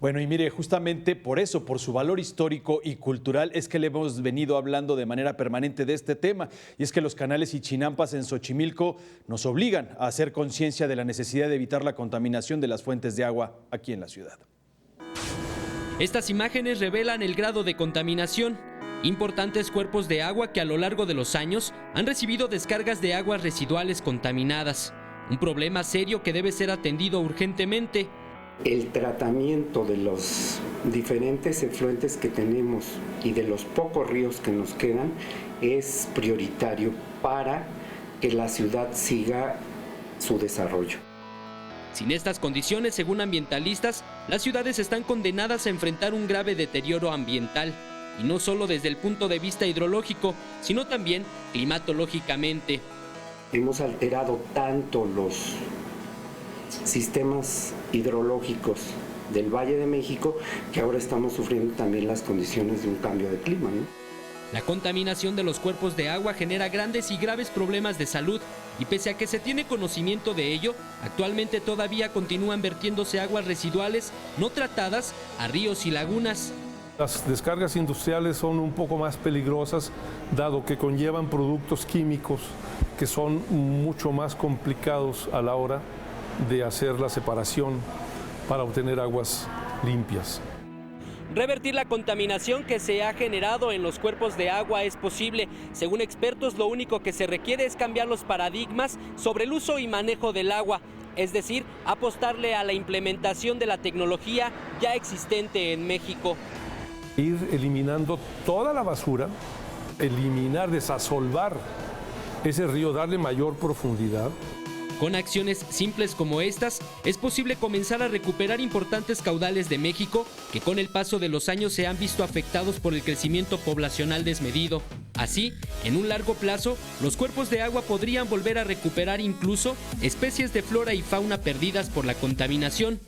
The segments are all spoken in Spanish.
Bueno, y mire, justamente por eso, por su valor histórico y cultural, es que le hemos venido hablando de manera permanente de este tema. Y es que los canales y chinampas en Xochimilco nos obligan a hacer conciencia de la necesidad de evitar la contaminación de las fuentes de agua aquí en la ciudad. Estas imágenes revelan el grado de contaminación. Importantes cuerpos de agua que a lo largo de los años han recibido descargas de aguas residuales contaminadas. Un problema serio que debe ser atendido urgentemente. El tratamiento de los diferentes efluentes que tenemos y de los pocos ríos que nos quedan es prioritario para que la ciudad siga su desarrollo. Sin estas condiciones, según ambientalistas, las ciudades están condenadas a enfrentar un grave deterioro ambiental, y no solo desde el punto de vista hidrológico, sino también climatológicamente. Hemos alterado tanto los sistemas hidrológicos del Valle de México que ahora estamos sufriendo también las condiciones de un cambio de clima, ¿no? La contaminación de los cuerpos de agua genera grandes y graves problemas de salud, y pese a que se tiene conocimiento de ello, actualmente todavía continúan vertiéndose aguas residuales no tratadas a ríos y lagunas. Las descargas industriales son un poco más peligrosas, dado que conllevan productos químicos que son mucho más complicados a la hora de hacer la separación para obtener aguas limpias. Revertir la contaminación que se ha generado en los cuerpos de agua es posible. Según expertos, lo único que se requiere es cambiar los paradigmas sobre el uso y manejo del agua, es decir, apostarle a la implementación de la tecnología ya existente en México. Ir eliminando toda la basura, desasolvar ese río, darle mayor profundidad. Con acciones simples como estas, es posible comenzar a recuperar importantes caudales de México que con el paso de los años se han visto afectados por el crecimiento poblacional desmedido. Así, en un largo plazo, los cuerpos de agua podrían volver a recuperar incluso especies de flora y fauna perdidas por la contaminación.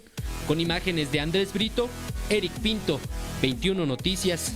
Con imágenes de Andrés Brito, Eric Pinto, 21 Noticias.